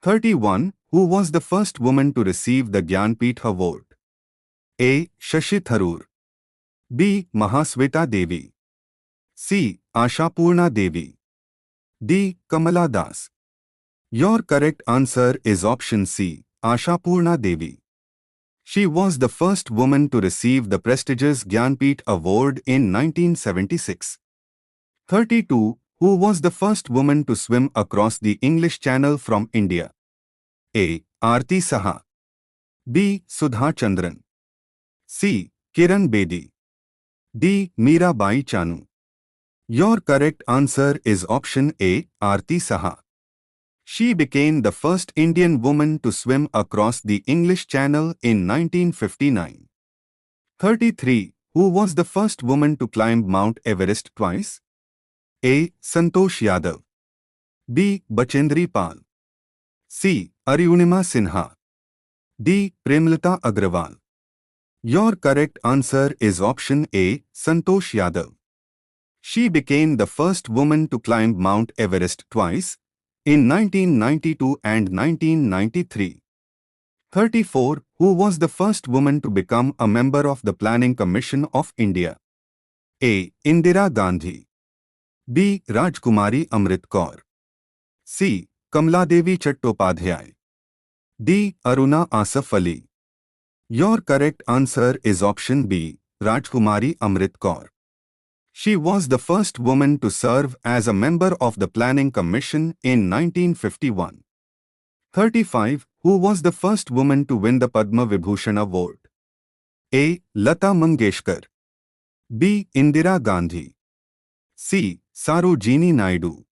31. Who was the first woman to receive the Gyanpith Award? A. Shashi Tharoor. B. Mahasweta Devi. C. Ashapurna Devi. D. Kamala Das. Your correct answer is option C, Ashapurna Devi. She was the first woman to receive the prestigious Gyanpith Award in 1976. 32. Who was the first woman to swim across the English Channel from India? A. Aarti Saha. B. Sudha Chandran. C. Kiran Bedi. D. Mirabai Chanu. Your correct answer is option A, Aarti Saha. She became the first Indian woman to swim across the English Channel in 1959. 33. Who was the first woman to climb Mount Everest twice? A. Santosh Yadav. B. Bachendri Pal. C. Arunima Sinha. D. Premlata Agrawal. Your correct answer is option A, Santosh Yadav. She became the first woman to climb Mount Everest twice, in 1992 and 1993. 34. Who was the first woman to become a member of the Planning Commission of India? A. Indira Gandhi. B. Rajkumari Amrit Kaur. C. Kamaladevi Chattopadhyay. D. Aruna Asaf Ali. Your correct answer is option B, Rajkumari Amrit Kaur. She was the first woman to serve as a member of the Planning Commission in 1951. 35. Who was the first woman to win the Padma Vibhushan Award? A. Lata Mangeshkar. B. Indira Gandhi. C. Sarojini Naidu.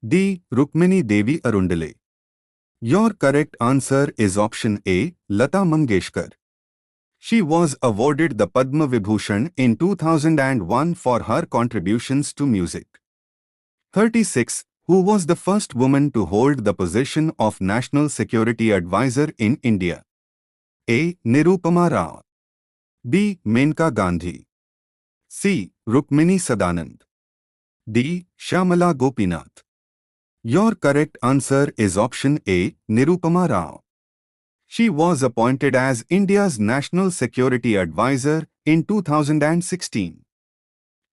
D. Rukmini Devi Arundale. Your correct answer is option A, Lata Mangeshkar. She was awarded the Padma Vibhushan in 2001 for her contributions to music. 36. Who was the first woman to hold the position of National Security Advisor in India? A. Nirupama Rao. B. Menka Gandhi. C. Rukmini Sadanand. D. Shyamala Gopinath. Your correct answer is option A, Nirupama Rao. She was appointed as India's National Security Advisor in 2016.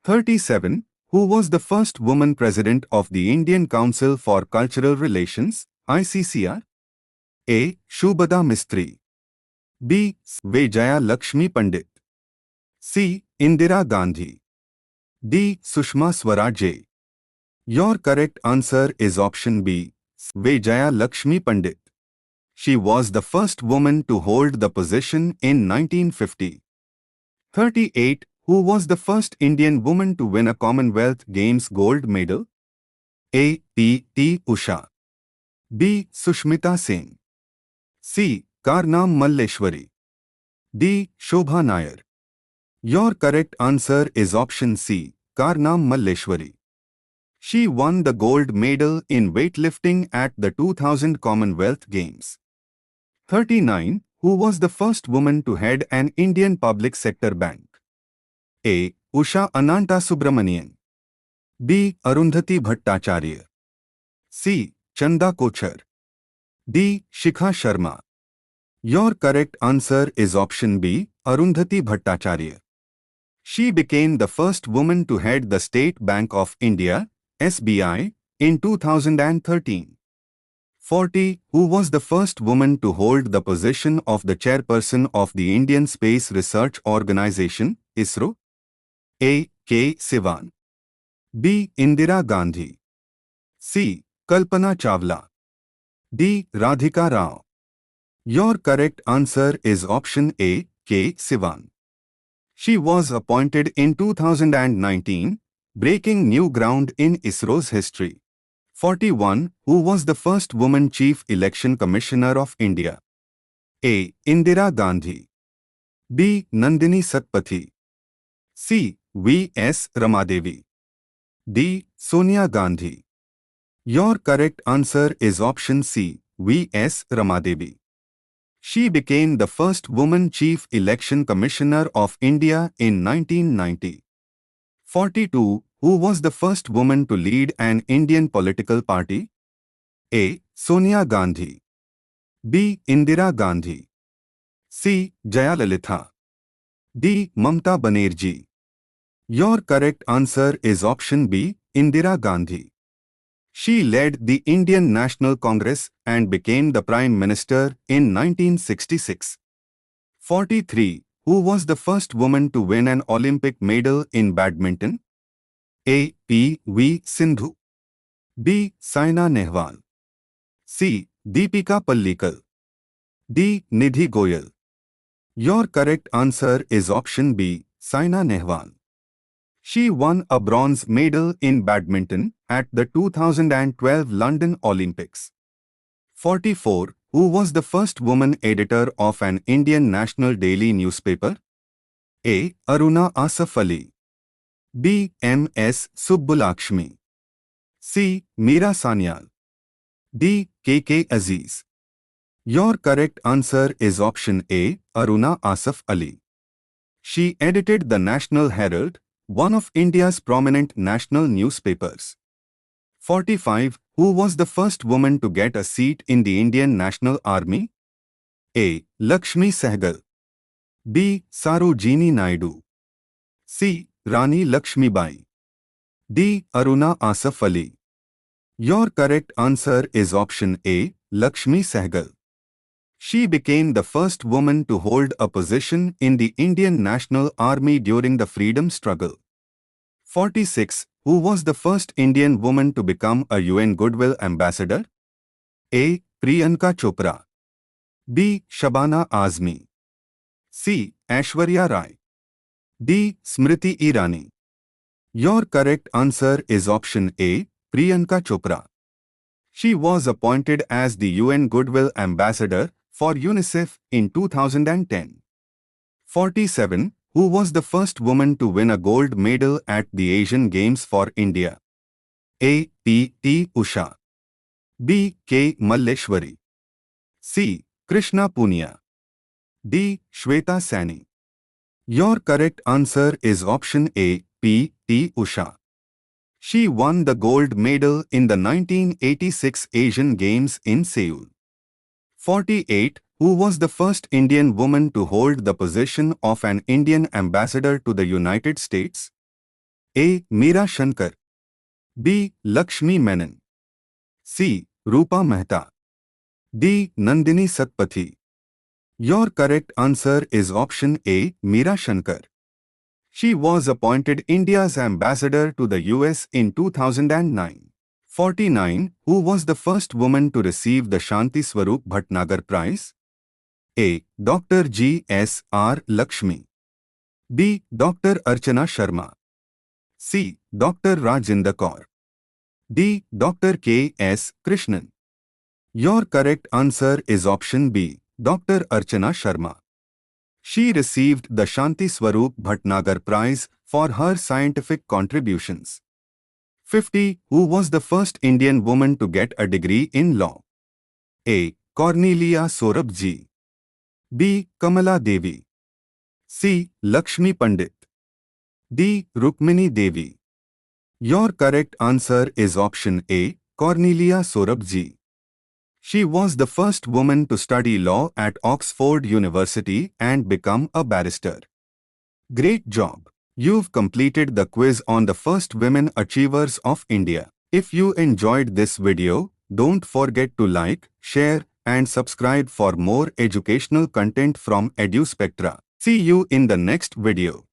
37. Who was the first woman president of the Indian Council for Cultural Relations, ICCR? A. Shubhada Mistry. B. Vijaya Lakshmi Pandit. C. Indira Gandhi. D. Sushma Swaraj. Your correct answer is option B, Vijaya Lakshmi Pandit. She was the first woman to hold the position in 1950. 38. Who was the first Indian woman to win a Commonwealth Games gold medal? A. P.T. Usha. B. Sushmita Sen. C. Karnam Malleshwari. D. Shobha Nair. Your correct answer is option C, Karnam Malleshwari. She won the gold medal in weightlifting at the 2000 Commonwealth Games. 39. Who was the first woman to head an Indian public sector bank? A. Usha Ananta Subramanian. B. Arundhati Bhattacharya. C. Chanda Kochar. D. Shikha Sharma. Your correct answer is option B, Arundhati Bhattacharya. She became the first woman to head the State Bank of India, SBI, in 2013. 40. Who was the first woman to hold the position of the chairperson of the Indian Space Research Organisation, ISRO? A. K. Sivan. B. Indira Gandhi. C. Kalpana Chawla. D. Radhika Rao. Your correct answer is option A, K. Sivan. She was appointed in 2019, breaking new ground in ISRO's history. 41. Who was the first woman Chief Election Commissioner of India? A. Indira Gandhi. B. Nandini Satpathy. C. V. S. Ramadevi. D. Sonia Gandhi. Your correct answer is option C, V. S. Ramadevi. She became the first woman Chief Election Commissioner of India in 1990. 42. Who was the first woman to lead an Indian political party? A. Sonia Gandhi. B. Indira Gandhi. C. Jayalalitha. D. Mamta Banerjee. Your correct answer is option B, Indira Gandhi. She led the Indian National Congress and became the Prime Minister in 1966. 43. Who was the first woman to win an Olympic medal in badminton? A. P.V. Sindhu. B. Saina Nehwal. C. Deepika Pallikal. D. Nidhi Goyal. Your correct answer is option B, Saina Nehwal. She won a bronze medal in badminton at the 2012 London Olympics. 44. Who was the first woman editor of an Indian national daily newspaper? A. Aruna Asaf Ali. B. M.S. Subbulakshmi. C. Meera Sanyal. D. K.K. Aziz. Your correct answer is option A, Aruna Asaf Ali. She edited the National Herald, one of India's prominent national newspapers. 45. Who was the first woman to get a seat in the Indian National Army? A. Lakshmi Sehgal. B. Sarojini Naidu. C. Rani Lakshmibai. D. Aruna Asaf Ali. Your correct answer is option A, Lakshmi Sehgal. She became the first woman to hold a position in the Indian National Army during the freedom struggle. 46. Who was the first Indian woman to become a UN Goodwill Ambassador? A. Priyanka Chopra. B. Shabana Azmi. C. Aishwarya Rai. D. Smriti Irani. Your correct answer is option A, Priyanka Chopra. She was appointed as the UN Goodwill Ambassador for UNICEF in 2010. 47. Who was the first woman to win a gold medal at the Asian Games for India? A. P.T. Usha. B. K. Malleshwari. C. Krishna Punia. D. Shweta Sani. Your correct answer is option A, P.T. Usha. She won the gold medal in the 1986 Asian Games in Seoul. 48. Who was the first Indian woman to hold the position of an Indian ambassador to the United States? A. Meera Shankar. B. Lakshmi Menon. C. Rupa Mehta. D. Nandini Satpathy. Your correct answer is option A, Meera Shankar. She was appointed India's ambassador to the US in 2009. 49. Who was the first woman to receive the Shanti Swarup Bhatnagar Prize? A. Dr. G. S. R. Lakshmi. B. Dr. Archana Sharma. C. Dr. Rajinder Kaur. D. Dr. K. S. Krishnan. Your correct answer is option B, Dr. Archana Sharma. She received the Shanti Swarup Bhatnagar Prize for her scientific contributions. 50. Who was the first Indian woman to get a degree in law? A. Cornelia Sorabji. B. Kamala Devi. C. Lakshmi Pandit. D. Rukmini Devi. Your correct answer is option A, Cornelia Sorabji. She was the first woman to study law at Oxford University and become a barrister. Great job! You've completed the quiz on the first women achievers of India. If you enjoyed this video, don't forget to like, share, and subscribe for more educational content from EduSpectra. See you in the next video.